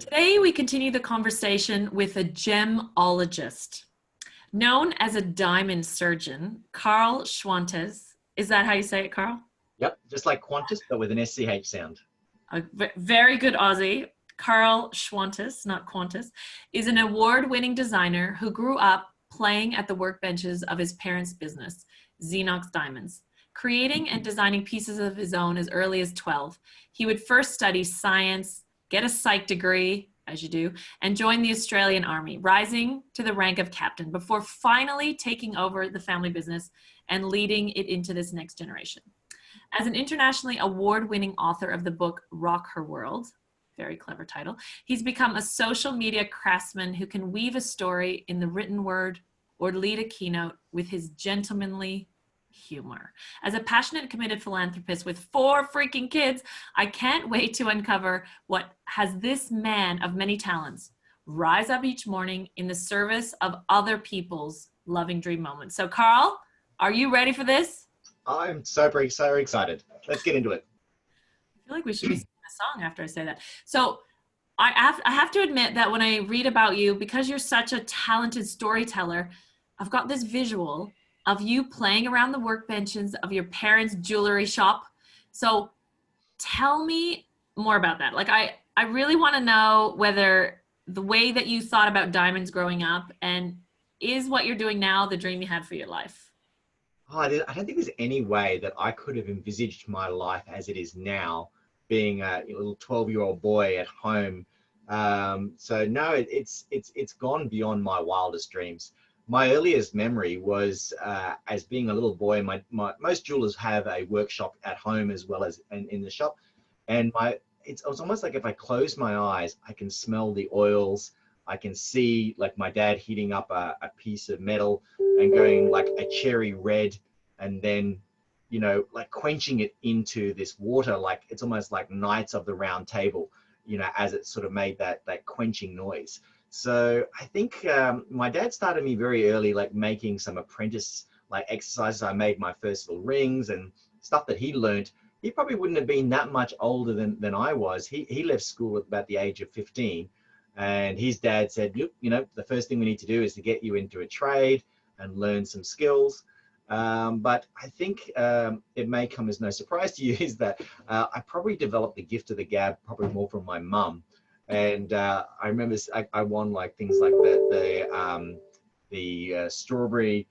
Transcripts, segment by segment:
Today, we continue the conversation with a gemmologist. Known as a diamond surgeon, Karl Schwantes. Is that how you say it, Karl? Yep, just like Qantas, but with an SCH sound. A very good Aussie. Karl Schwantes, not Qantas, is an award-winning designer who grew up playing at the workbenches of his parents' business, Xennox Diamonds, creating and designing pieces of his own as early as 12. He would first study science, get a psych degree, as you do, and join the Australian Army, rising to the rank of captain before finally taking over the family business and leading it into this next generation. As an internationally award-winning author of the book Rock Her World, very clever title, he's become a social media craftsman who can weave a story in the written word or lead a keynote with his gentlemanly humor. As a passionate and committed philanthropist with 4 freaking kids, I can't wait to uncover what has this man of many talents rise up each morning in the service of other people's loving dream moments. So Karl, are you ready for this? I'm so excited. Let's get into it. I feel like we should be singing a song after I say that. So I have to admit that when I read about you, because you're such a talented storyteller, I've got this visual of you playing around the workbenches of your parents' jewelry shop. So tell me more about that. Like I really want to know whether the way that you thought about diamonds growing up, and is what you're doing now the dream you had for your life? Oh, I don't think there's any way that I could have envisaged my life as it is now, being a little 12-year-old boy at home. So no, it's gone beyond my wildest dreams. My earliest memory was as being a little boy. Most jewelers have a workshop at home as well as in the shop, and it's almost like if I close my eyes, I can smell the oils. I can see like my dad heating up a piece of metal and going like a cherry red, and then like quenching it into this water, like it's almost like Knights of the Round Table, as it sort of made that quenching noise. So I think my dad started me very early, like making some apprentice like exercises. I made my first little rings and stuff that he learned. He probably wouldn't have been that much older than I was. He left school at about the age of 15, and his dad said, look, the first thing we need to do is to get you into a trade and learn some skills. But I think it may come as no surprise to you is that I probably developed the gift of the gab probably more from my mum. And I remember I won like things like the strawberry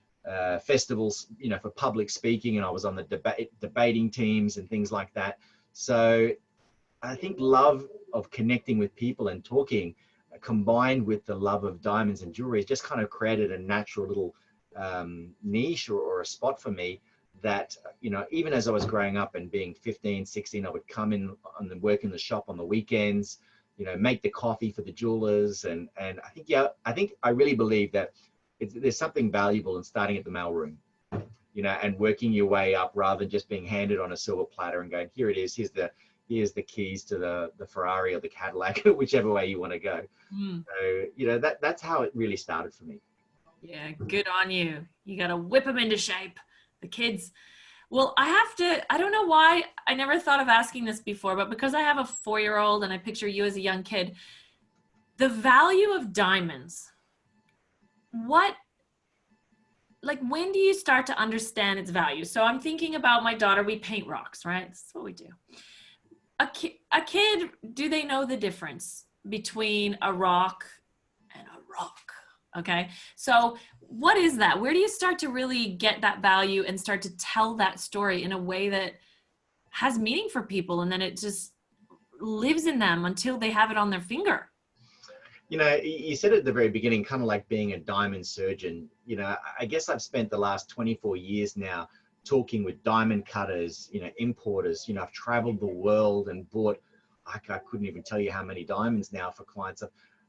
festivals, for public speaking, and I was on the debating teams and things like that. So I think love of connecting with people and talking, combined with the love of diamonds and jewelry, just kind of created a natural little niche or a spot for me that, even as I was growing up and being 15, 16, I would come in and work in the shop on the weekends, make the coffee for the jewelers. And I think I really believe that there's something valuable in starting at the mailroom, and working your way up rather than just being handed on a silver platter and going, here it is, here's the keys to the Ferrari or the Cadillac, whichever way you want to go. So, that's how it really started for me. Yeah, good on you. You got to whip them into shape, the kids. Well, I don't know why I never thought of asking this before, but because I have a 4-year-old and I picture you as a young kid, the value of diamonds, when do you start to understand its value? So I'm thinking about my daughter, we paint rocks, right? That's what we do. A kid, do they know the difference between a rock and a rock? Okay, so what is that? Where do you start to really get that value and start to tell that story in a way that has meaning for people, and then it just lives in them until they have it on their finger? You said at the very beginning, kind of like being a diamond surgeon. I guess I've spent the last 24 years now talking with diamond cutters, importers. I've traveled the world and bought, I couldn't even tell you how many diamonds now for clients.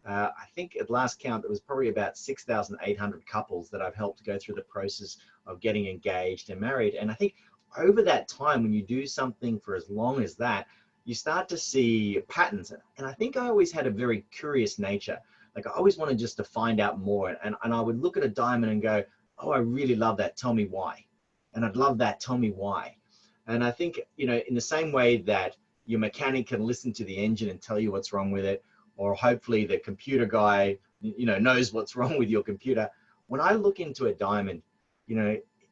I think at last count, there was probably about 6,800 couples that I've helped go through the process of getting engaged and married. And I think over that time, when you do something for as long as that, you start to see patterns. And I think I always had a very curious nature. Like I always wanted just to find out more. And I would look at a diamond and go, oh, I really love that. Tell me why. And I'd love that. Tell me why. And I think, in the same way that your mechanic can listen to the engine and tell you what's wrong with it, or hopefully the computer guy, knows what's wrong with your computer. When I look into a diamond,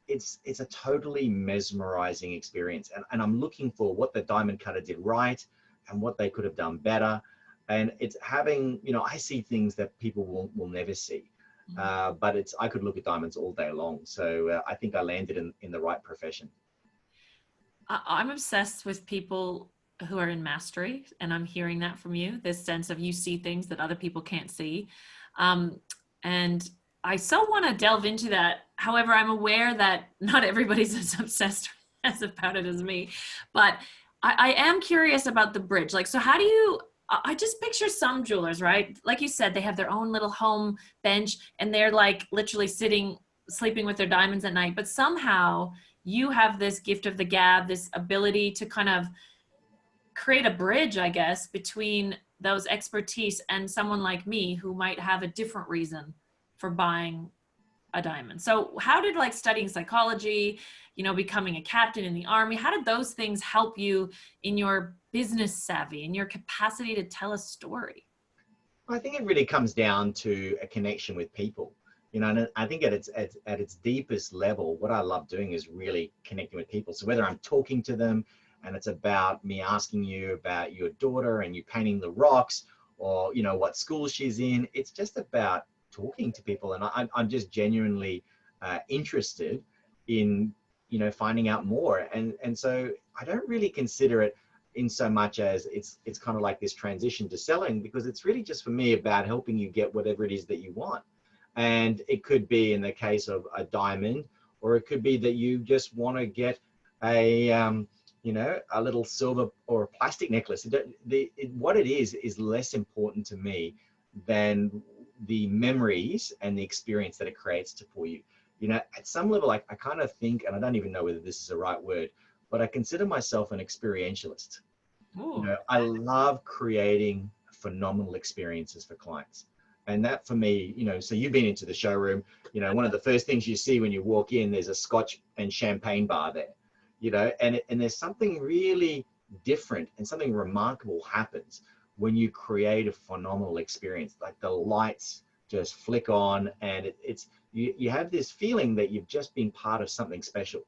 it's a totally mesmerizing experience. And I'm looking for what the diamond cutter did right and what they could have done better. And it's having, I see things that people will never see. But I could look at diamonds all day long. So I think I landed in the right profession. I'm obsessed with people who are in mastery, and I'm hearing that from you, this sense of you see things that other people can't see. And I so want to delve into that. However, I'm aware that not everybody's as obsessed as about it as me, but I am curious about the bridge. Like, so how do you, I just picture some jewelers, right? Like you said, they have their own little home bench and they're like literally sleeping with their diamonds at night, but somehow you have this gift of the gab, this ability to kind of create a bridge, I guess, between those expertise and someone like me who might have a different reason for buying a diamond. So how did like studying psychology, becoming a captain in the army, how did those things help you in your business savvy, in your capacity to tell a story? I think it really comes down to a connection with people. And I think at its deepest level, what I love doing is really connecting with people. So whether I'm talking to them and it's about me asking you about your daughter and you painting the rocks, or what school she's in, it's just about talking to people. And I'm just genuinely interested in finding out more. And so I don't really consider it in so much as it's kind of like this transition to selling, because it's really just for me about helping you get whatever it is that you want. And it could be in the case of a diamond, or it could be that you just want to get a little silver or a plastic necklace. What it is less important to me than the memories and the experience that it creates for you. At some level, I kind of think, and I don't even know whether this is the right word, but I consider myself an experientialist. I love creating phenomenal experiences for clients. And that for me, so you've been into the showroom, one of the first things you see when you walk in, there's a Scotch and champagne bar there, and there's something really different and something remarkable happens when you create a phenomenal experience. Like the lights just flick on and you have this feeling that you've just been part of something special.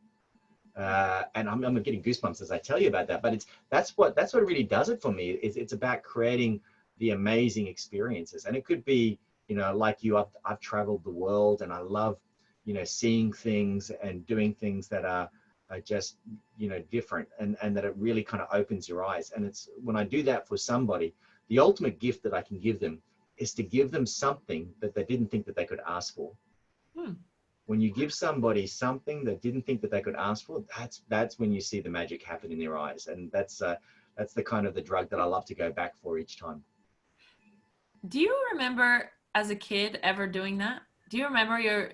And I'm getting goosebumps as I tell you about that, but that's what really does it for me. It's about creating the amazing experiences. And it could be, like you, I've traveled the world and I love, seeing things and doing things that are just, different and that it really kind of opens your eyes. And it's when I do that for somebody, the ultimate gift that I can give them is to give them something that they didn't think that they could ask for. When you give somebody something that didn't think that they could ask for, that's when you see the magic happen in their eyes. And that's the kind of the drug that I love to go back for each time. Do you remember as a kid ever doing that? Do you remember your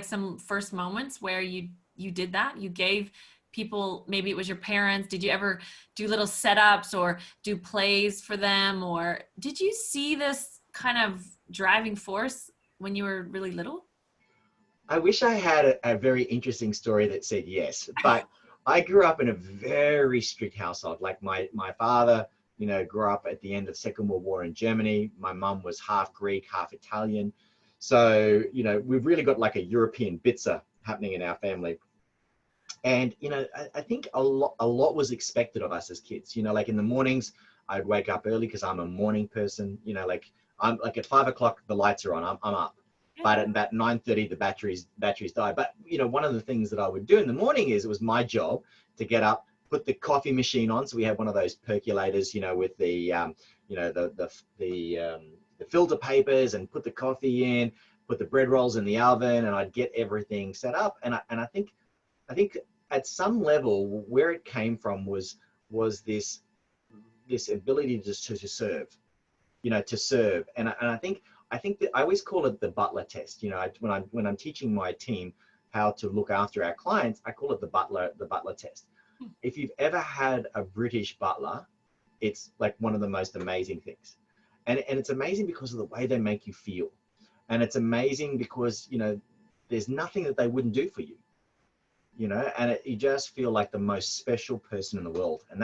some first moments where you did that? You gave people, maybe it was your parents. Did you ever do little setups or do plays for them? Or did you see this kind of driving force when you were really little? I wish I had a very interesting story that said yes, but I grew up in a very strict household. Like my father, grew up at the end of Second World War in Germany. My mum was half Greek, half Italian. So, we've really got like a European bitzer happening in our family. And, I think a lot was expected of us as kids. Like in the mornings, I'd wake up early because I'm a morning person. I'm like at 5 o'clock, the lights are on, I'm up. But at about 9:30, the batteries die. But, one of the things that I would do in the morning is it was my job to get up, put the coffee machine on. So we had one of those percolators, with the, the filter papers, and put the coffee in, put the bread rolls in the oven, and I'd get everything set up. And I think at some level where it came from was this ability to serve, to serve. And I think that I always call it the butler test. When I'm teaching my team how to look after our clients, I call it the butler test. If you've ever had a British butler, it's like one of the most amazing things. And it's amazing because of the way they make you feel. And it's amazing because, there's nothing that they wouldn't do for you, and you just feel like the most special person in the world. And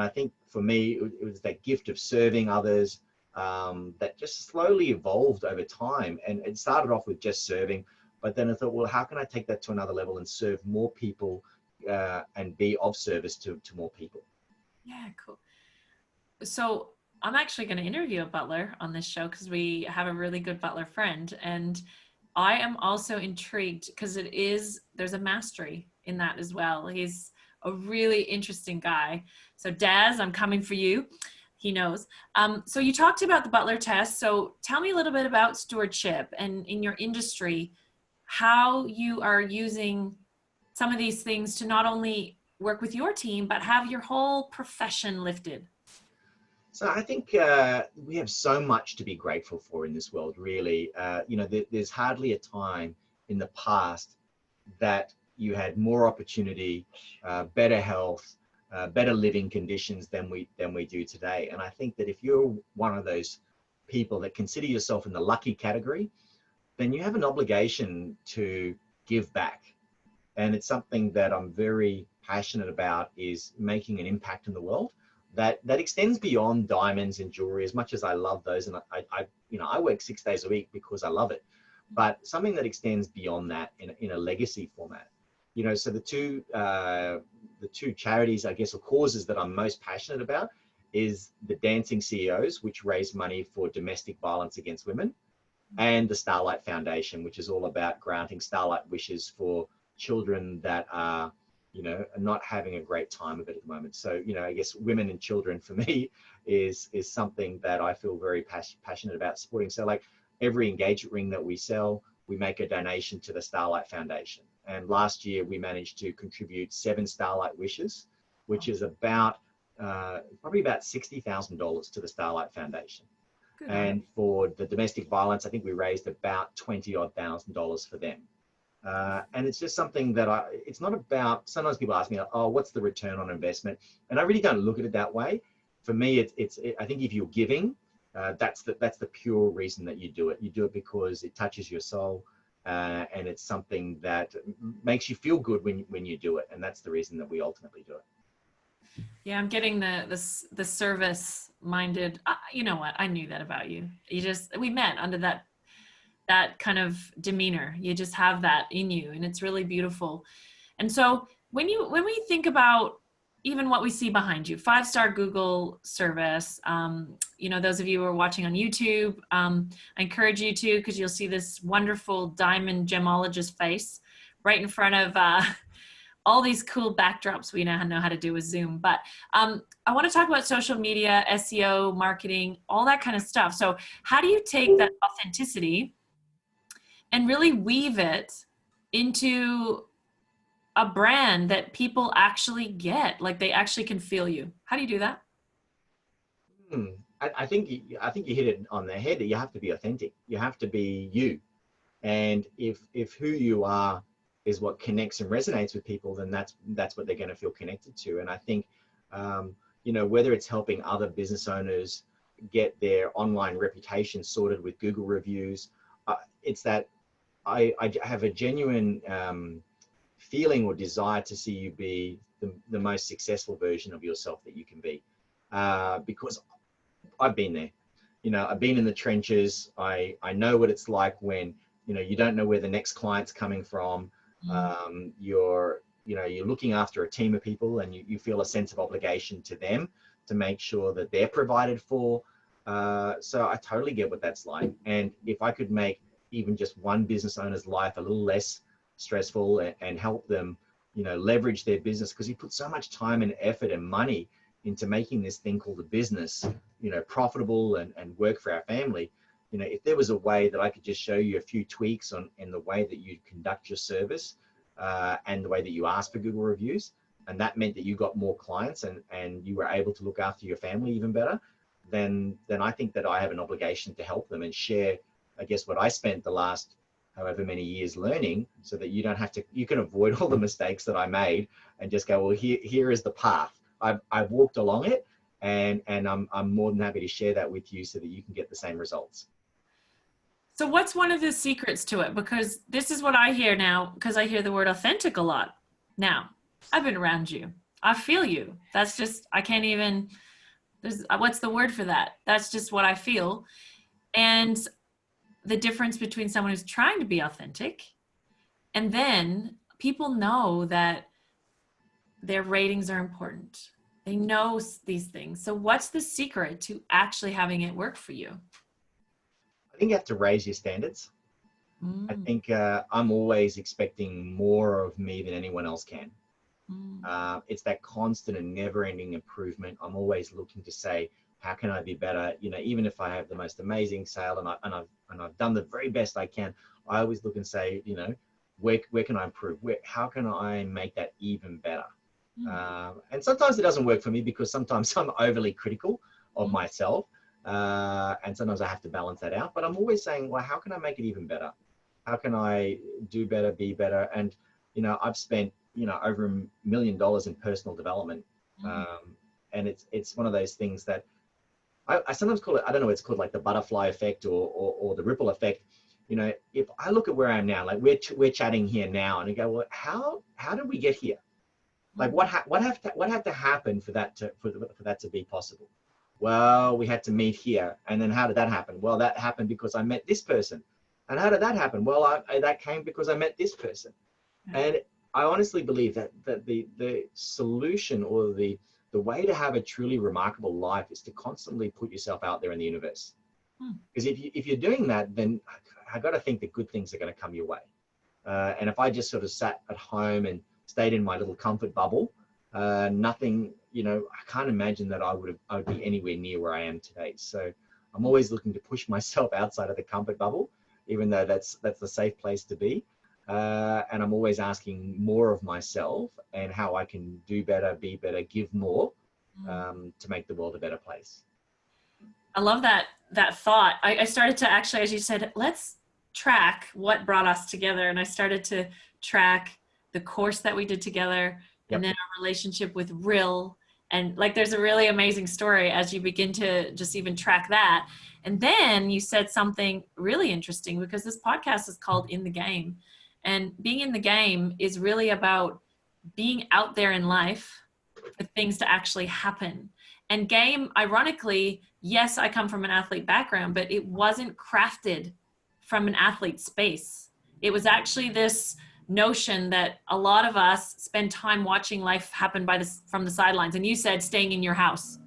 I think for me, it was that gift of serving others, that just slowly evolved over time. And it started off with just serving, but then I thought, well, how can I take that to another level and serve more people and be of service to more people? Yeah, cool. So I'm actually going to interview a butler on this show because we have a really good butler friend. And I am also intrigued because there's a mastery in that as well. He's a really interesting guy. So Daz, I'm coming for you. He knows. So you talked about the butler test. So tell me a little bit about stewardship and in your industry, how you are using some of these things to not only work with your team, but have your whole profession lifted. So I think we have so much to be grateful for in this world, really. There's hardly a time in the past that you had more opportunity, better health, better living conditions than we do today. And I think that if you're one of those people that consider yourself in the lucky category, then you have an obligation to give back. And it's something that I'm very passionate about, is making an impact in the world that extends beyond diamonds and jewelry. As much as I love those, and I work 6 days a week because I love it, but something that extends beyond that in a legacy format. So the two charities, I guess, or causes that I'm most passionate about is the Dancing CEOs, which raise money for domestic violence against women, and the Starlight Foundation, which is all about granting starlight wishes for children that are not having a great time of it at the moment. So, I guess women and children for me is something that I feel very passionate about supporting. So like every engagement ring that we sell, we make a donation to the Starlight Foundation. And last year we managed to contribute 7 Starlight wishes, which is about probably about $60,000 to the Starlight Foundation. Good. And for the domestic violence, I think we raised about $20,000 for them. And it's just something that it's not about, sometimes people ask me, oh, what's the return on investment? And I really don't look at it that way. For me, I think if you're giving, that's the pure reason that you do it. You do it because it touches your soul, and it's something that makes you feel good when you do it. And that's the reason that we ultimately do it. Yeah, I'm getting the service minded. You know what? I knew that about you. We met under that kind of demeanor. You just have that in you, and it's really beautiful. And so when we think about even what we see behind you, 5-star Google service, those of you who are watching on YouTube, I encourage you to, because you'll see this wonderful diamond gemmologist face right in front of all these cool backdrops we now know how to do with Zoom. But I want to talk about social media, SEO, marketing, all that kind of stuff. So how do you take that authenticity and really weave it into a brand that people actually get, like they actually can feel you? How do you do that? I think you hit it on the head. You have to be authentic. You have to be you. And if who you are is what connects and resonates with people, then that's what they're going to feel connected to. And I think, whether it's helping other business owners get their online reputation sorted with Google reviews, it's that I have a genuine feeling or desire to see you be the most successful version of yourself that you can be, because I've been there. I've been in the trenches. I know what it's like when you don't know where the next client's coming from. You're looking after a team of people, and you feel a sense of obligation to them to make sure that they're provided for. So I totally get what that's like. And if I could make even just one business owner's life a little less stressful and help them, leverage their business, because you put so much time and effort and money into making this thing called a business, profitable and work for our family. If there was a way that I could just show you a few tweaks in the way that you conduct your service and the way that you ask for Google reviews, and that meant that you got more clients and you were able to look after your family even better, then I think that I have an obligation to help them and share, I guess, what I spent the last however many years learning, so that you can avoid all the mistakes that I made and just go, well, here is the path. I've walked along it, and I'm more than happy to share that with you so that you can get the same results. So what's one of the secrets to it? Because this is what I hear now, because I hear the word authentic a lot. Now, I've been around you. I feel you. That's just, I can't even There's what's the word for that? That's just what I feel. And the difference between someone who's trying to be authentic, and then people know that their ratings are important. They know these things. So what's the secret to actually having it work for you? I think you have to raise your standards. I Mm, think I'm always expecting more of me than anyone else can. mm, It's that constant and never-ending improvement. I'm always looking to say, how can I be better? You know, even if I have the most amazing sale and I've done the very best I can, I always look and say, you know, where can I improve? How can I make that even better? mm, And sometimes it doesn't work for me because sometimes I'm overly critical of mm, myself, and sometimes I have to balance that out. But I'm always saying, well, how can I make it even better? How can I do better, be better? And you know, I've spent over $1 million in personal development, mm, and it's one of those things that I sometimes call it, I don't know what it's called, like the butterfly effect or the ripple effect. You know, if I look at where I am now, like we're chatting here now, and I go, well, how did we get here? Like mm, what had to happen for that to be possible? Well, we had to meet here, and then how did that happen? Well, that happened because I met this person. And how did that happen? Well, that came because I met this person. yeah, And I honestly believe that the solution or the way to have a truly remarkable life is to constantly put yourself out there in the universe. mm, Because if you're doing that, then I got to think that good things are going to come your way. And if I just sort of sat at home and stayed in my little comfort bubble, nothing, I can't imagine that I would be anywhere near where I am today. So I'm mm. always looking to push myself outside of the comfort bubble, even though that's the safe place to be. And I'm always asking more of myself and how I can do better, be better, give more, to make the world a better place. I love that thought. I started to actually, as you said, let's track what brought us together. And I started to track the course that we did together and Yep. then our relationship with Rill. And like there's a really amazing story as you begin to just even track that. And then you said something really interesting because this podcast is called In the Game. And being in the game is really about being out there in life for things to actually happen. And game, ironically, yes, I come from an athlete background, but it wasn't crafted from an athlete space. It was actually this notion that a lot of us spend time watching life happen from the sidelines. And you said staying in your house,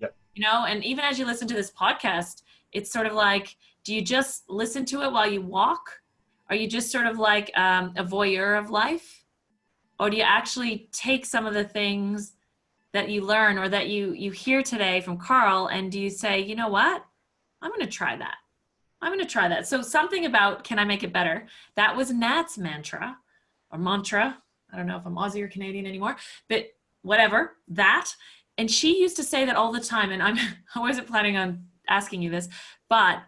Yep. and even as you listen to this podcast, it's sort of like, do you just listen to it while you walk? Are you just sort of like a voyeur of life? Or do you actually take some of the things that you learn or that you hear today from Karl, and do you say, you know what? I'm going to try that. I'm going to try that. So something about, can I make it better? That was Nat's mantra or mantra. I don't know if I'm Aussie or Canadian anymore, but whatever, that. And she used to say that all the time. And I wasn't planning on asking you this, but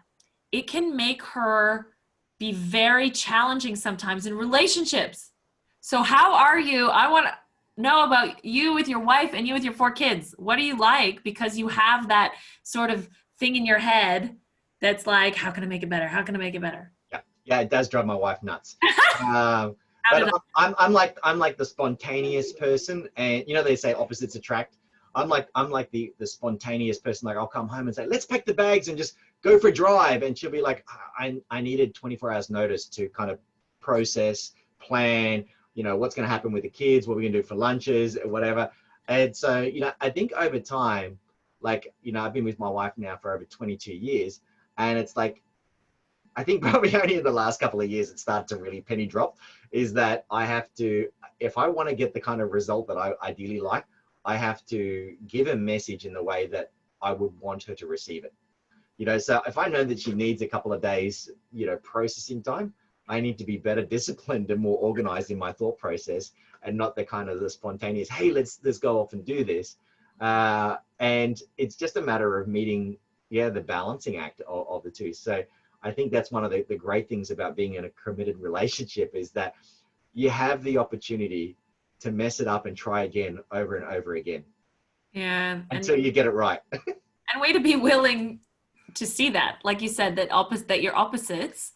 it can make her be very challenging sometimes in relationships. So how are you? I want to know about you with your wife and you with your 4 kids. What are you like? Because you have that sort of thing in your head that's like, how can I make it better? How can I make it better? Yeah, it does drive my wife nuts. Um, How did but I'm like the spontaneous person, and they say opposites attract. I'm like the spontaneous person. Like I'll come home and say, let's pack the bags and just go for a drive, and she'll be like, I needed 24 hours notice to kind of process, plan, what's going to happen with the kids, what we're going to do for lunches, whatever. And so, I think over time, like, I've been with my wife now for over 22 years, and it's like, I think probably only in the last couple of years it started to really penny drop, is that I have to, if I want to get the kind of result that I ideally like, I have to give a message in the way that I would want her to receive it. So if I know that she needs a couple of days, processing time, I need to be better disciplined and more organized in my thought process, and not the kind of the spontaneous, hey, let's go off and do this. And it's just a matter of meeting, the balancing act of the two. So I think that's one of the great things about being in a committed relationship, is that you have the opportunity to mess it up and try again over and over again Yeah. until you get it right. And way to be willing to see that, like you said, that you're opposites.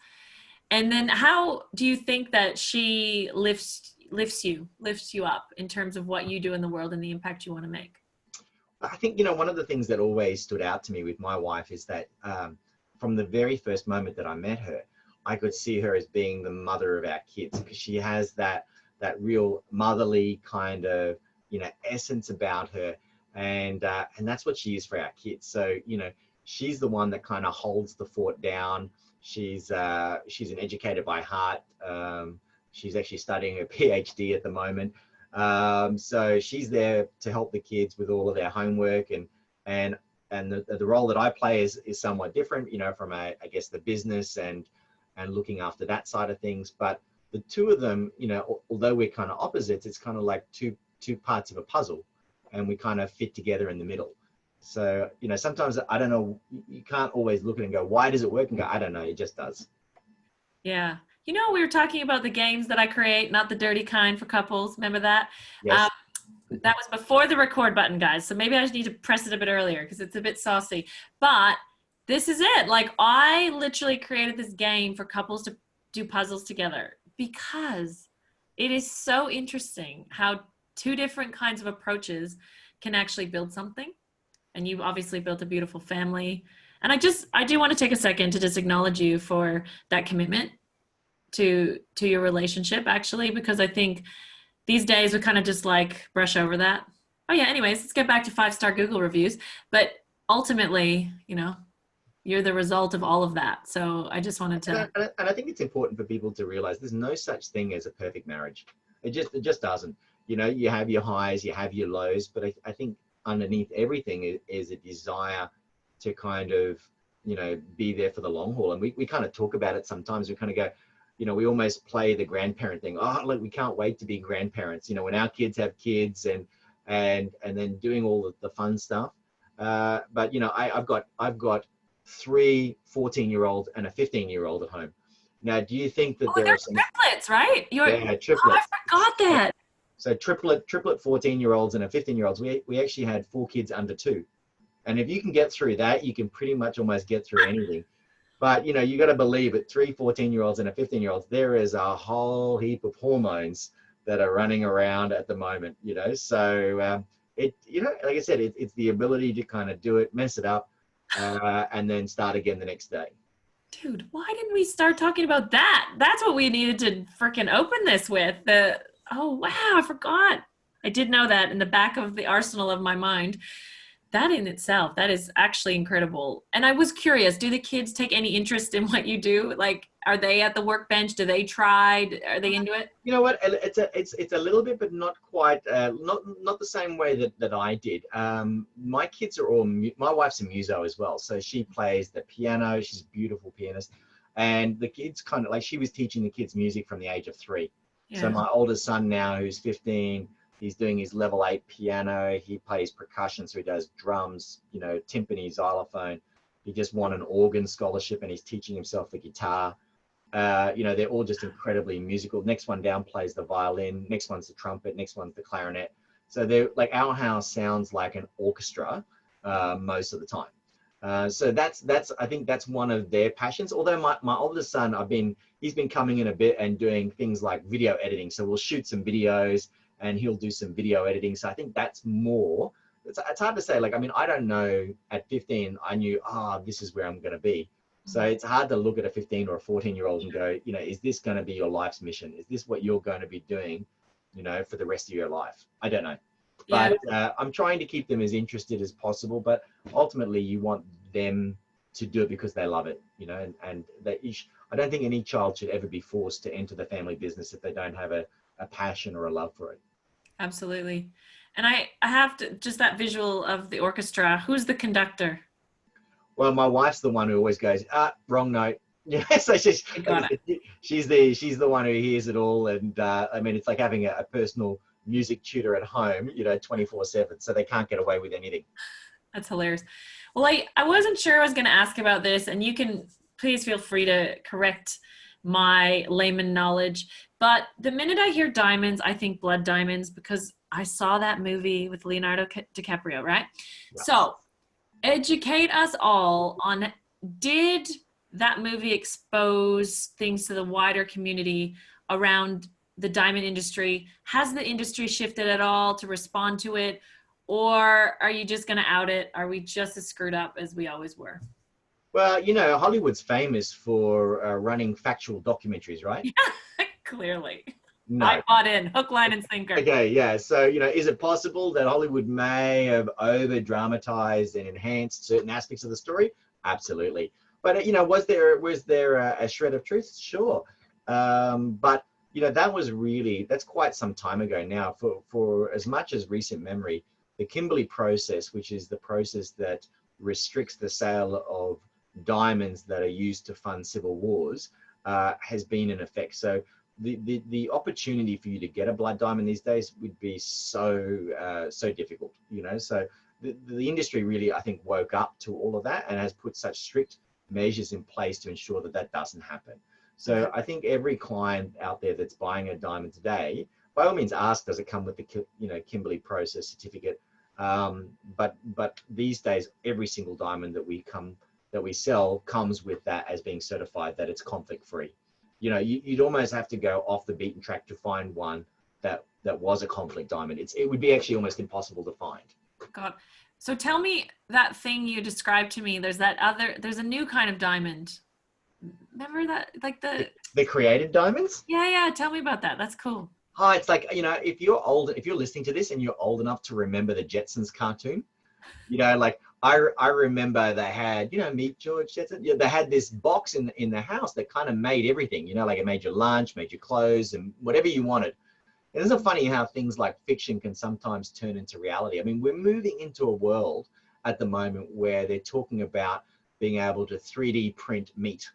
And then how do you think that she lifts you up in terms of what you do in the world and the impact you want to make? I think, one of the things that always stood out to me with my wife is that from the very first moment that I met her, I could see her as being the mother of our kids, because she has that real motherly kind of, essence about her. And that's what she is for our kids. So, she's the one that kind of holds the fort down. She's an educator by heart. She's actually studying her PhD at the moment. So she's there to help the kids with all of their homework, and the role that I play is somewhat different, from I guess the business and looking after that side of things. But the two of them, although we're kind of opposites, it's kind of like two parts of a puzzle, and we kind of fit together in the middle. So, sometimes I don't know, you can't always look at it and go, why does it work? And go, I don't know, it just does. Yeah. We were talking about the games that I create, not the dirty kind for couples. Remember that? Yes. That was before the record button, guys. So maybe I just need to press it a bit earlier because it's a bit saucy. But this is it. Like, I literally created this game for couples to do puzzles together because it is so interesting how two different kinds of approaches can actually build something. And you obviously built a beautiful family. And I do want to take a second to just acknowledge you for that commitment to your relationship, actually, because I think these days we kind of just like brush over that. Oh yeah, anyways, let's get back to 5-star Google reviews. But ultimately, you're the result of all of that. So I just wanted to. And I think it's important for people to realize there's no such thing as a perfect marriage. It just doesn't. You have your highs, you have your lows, but I think underneath everything is a desire to kind of, be there for the long haul. And we kind of talk about it sometimes. We kind of go, we almost play the grandparent thing. Oh, look, we can't wait to be grandparents. When our kids have kids and then doing all the fun stuff. But I've got 3 14-year-olds and a 15-year-old at home. Now, do you think that there are some triplets, right? Yeah, triplets. I forgot that. So triplet 14-year-olds and a 15-year-olds. We actually had 4 kids under 2. And if you can get through that, you can pretty much almost get through anything. But, you got to believe it, 3 14-year-olds and a 15-year-olds, there is a whole heap of hormones that are running around at the moment, So, like I said, it's the ability to kind of do it, mess it up, and then start again the next day. Dude, why didn't we start talking about that? That's what we needed to freaking open this with. Oh, wow, I forgot. I did know that in the back of the arsenal of my mind. That in itself, that is actually incredible. And I was curious, do the kids take any interest in what you do? Like, are they at the workbench? Do they try? Are they into it? You know what? It's a little bit, but not quite, not the same way that I did. My kids are all, my wife's a muso as well. So she plays the piano. She's a beautiful pianist. And the kids kind of, like, she was teaching the kids music from the age of 3. Yeah. So my oldest son now, who's 15, he's doing his level 8 piano. He plays percussion, so he does drums, timpani, xylophone. He just won an organ scholarship, and he's teaching himself the guitar. They're all just incredibly musical. Next one down plays the violin. Next one's the trumpet. Next one's the clarinet. So they're like, our house sounds like an orchestra most of the time. So I think that's one of their passions. Although my oldest son, he's been coming in a bit and doing things like video editing. So we'll shoot some videos, and he'll do some video editing. So I think that's more, it's hard to say. Like, I don't know, at 15, I knew, this is where I'm going to be. So it's hard to look at a 15 or a 14-year-old and go, is this going to be your life's mission? Is this what you're going to be doing, for the rest of your life? I don't know. But I'm trying to keep them as interested as possible. But ultimately, you want them to do it because they love it, and I don't think any child should ever be forced to enter the family business if they don't have a passion or a love for it. Absolutely. And I have to, just that visual of the orchestra. Who's the conductor? Well, my wife's the one who always goes, wrong note. Yeah, so she's the one who hears it all. And it's like having a personal music tutor at home, 24/7. So they can't get away with anything. That's hilarious. Well, I wasn't sure I was going to ask about this, and you can please feel free to correct my layman knowledge. But the minute I hear diamonds, I think blood diamonds, because I saw that movie with Leonardo DiCaprio, right? Yeah. So educate us all on, did that movie expose things to the wider community around the diamond industry? Has the industry shifted at all to respond to it? Or are you just going to out it? Are we just as screwed up as we always were? Well, Hollywood's famous for running factual documentaries, right? Clearly. I No. bought in, hook, line, and sinker. Okay, yeah. So, is it possible that Hollywood may have over dramatized and enhanced certain aspects of the story? Absolutely. But, was there a shred of truth? Sure. But, that's quite some time ago now. For as much as recent memory, the Kimberley process, which is the process that restricts the sale of diamonds that are used to fund civil wars, has been in effect. So the opportunity for you to get a blood diamond these days would be so difficult, so the industry really, I think, woke up to all of that and has put such strict measures in place to ensure that that doesn't happen. So I think every client out there that's buying a diamond today, by all means ask, does it come with the Kimberley process certificate? But these days, every single diamond that we sell comes with that as being certified that it's conflict free. You'd almost have to go off the beaten track to find one that was a conflict diamond. It would be actually almost impossible to find. God. So tell me that thing you described to me. There's a new kind of diamond. Remember that? Like the created diamonds? Yeah. Tell me about that. That's cool. Oh, it's like, if you're listening to this and you're old enough to remember the Jetsons cartoon, like I remember they had, meet George Jetson. Yeah, they had this box in the house that kind of made everything, like it made your lunch, made your clothes, and whatever you wanted. And isn't it funny how things like fiction can sometimes turn into reality? I mean, we're moving into a world at the moment where they're talking about being able to 3D print meat,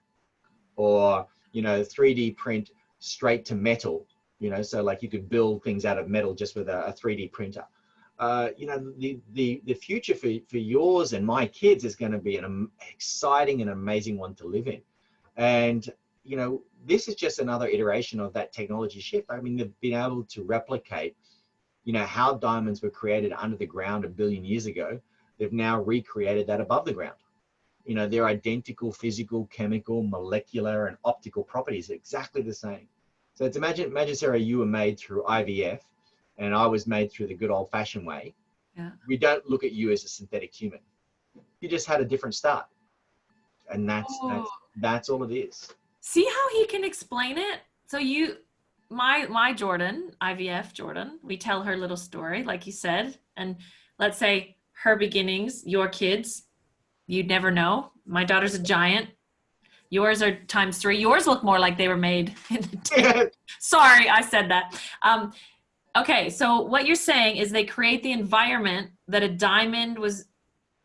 or 3D print straight to metal. So like you could build things out of metal just with a 3D printer. The future for yours and my kids is going to be an exciting and amazing one to live in. And, this is just another iteration of that technology shift. I mean, they've been able to replicate, how diamonds were created under the ground 1 billion years ago. They've now recreated that above the ground. Their identical physical, chemical, molecular, and optical properties are exactly the same. So it's imagine, Sarah, you were made through IVF, and I was made through the good old-fashioned way. Yeah. We don't look at you as a synthetic human. You just had a different start, and that's all it is. See how he can explain it? So my Jordan, IVF Jordan, we tell her little story, like you said, and let's say her beginnings, your kids, you'd never know. My daughter's a giant. Yours are ×3. Yours look more like they were made in the day. Sorry, I said that. Okay, so what you're saying is they create the environment that a diamond was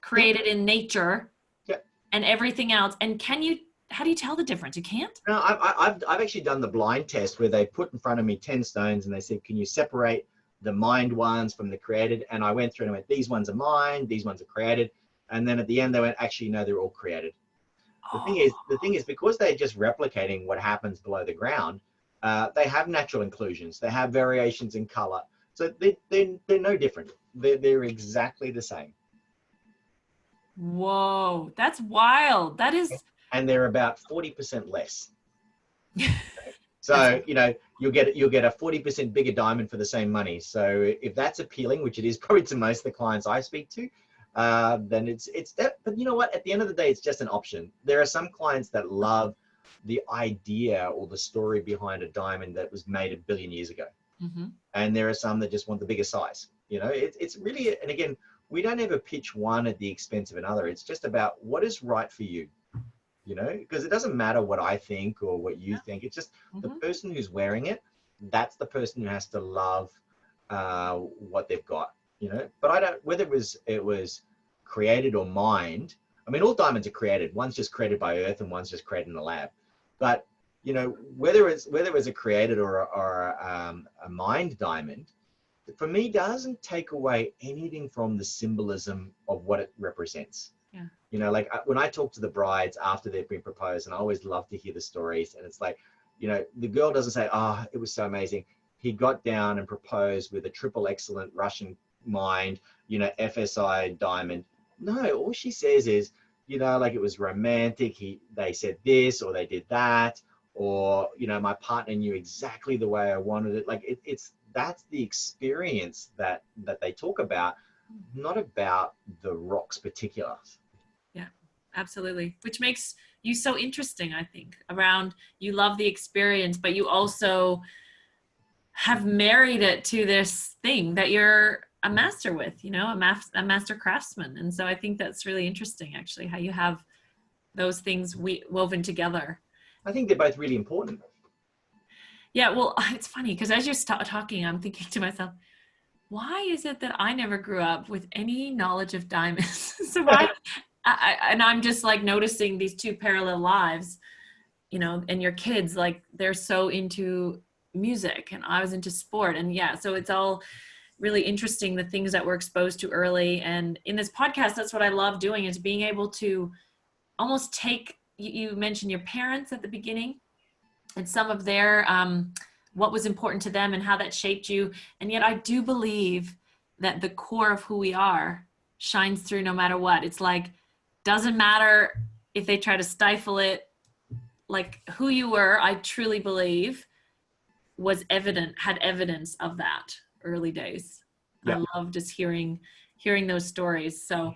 created in nature, and everything else. And how do you tell the difference? You can't? No, I've actually done the blind test where they put in front of me 10 stones and they said, can you separate the mined ones from the created? And I went through and I went, these ones are mined, these ones are created. And then at the end they went, actually, no, they're all created. The thing is, because they're just replicating what happens below the ground, they have natural inclusions. They have variations in color. So they're no different. They're exactly the same. Whoa, that's wild. That is. And they're about 40% less. So, you'll get a 40% bigger diamond for the same money. So if that's appealing, which it is probably to most of the clients I speak to, then it's that. But you know what? At the end of the day, it's just an option. There are some clients that love the idea or the story behind a diamond that was made 1 billion years ago. Mm-hmm. And there are some that just want the bigger size. It's really, and again, we don't ever pitch one at the expense of another. It's just about what is right for you. Because it doesn't matter what I think or what you think. It's just the person who's wearing it, that's the person who has to love what they've got, But I don't, whether it was created or mined. I mean, all diamonds are created. One's just created by earth and one's just created in a lab. But, whether it's a created or a mined diamond, for me, doesn't take away anything from the symbolism of what it represents. Yeah. Like when I talk to the brides after they've been proposed, and I always love to hear the stories, and it's like, the girl doesn't say, oh, it was so amazing. He got down and proposed with a triple excellent Russian mined, FSI diamond. No, all she says is, like it was romantic. They said this or they did that, or, my partner knew exactly the way I wanted it. Like that's the experience that they talk about. not about the rocks particulars. Yeah, absolutely. Which makes you so interesting, I think, around you love the experience, but you also have married it to this thing that you're a master with, you know, a master craftsman. And so I think that's really interesting, actually, how you have those things woven together. I think they're both really important. Yeah, well, it's funny because as you're talking, I'm thinking to myself, why is it that I never grew up with any knowledge of diamonds? So and I'm just like noticing these two parallel lives, you know, and your kids, like they're so into music and I was into sport. And yeah, so it's all really interesting, the things that we're exposed to early. And in this podcast, that's what I love doing, is being able to almost take, you mentioned your parents at the beginning and some of their, what was important to them and how that shaped you. And yet I do believe that the core of who we are shines through no matter what. It's like, doesn't matter if they try to stifle it, like who you were, I truly believe was evident, had evidence of that early days. Yeah. I love just hearing those stories. So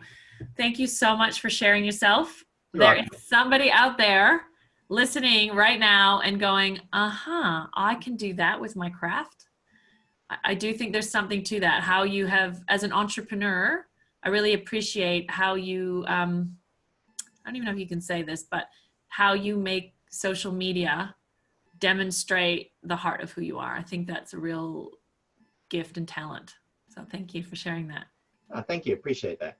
thank you so much for sharing yourself. There is somebody out there listening right now and going, I can do that with my craft. I do think there's something to that. How you have, as an entrepreneur, I really appreciate how you, I don't even know if you can say this, but how you make social media demonstrate the heart of who you are. I think that's a real gift and talent. So thank you for sharing that. Thank you. Appreciate that.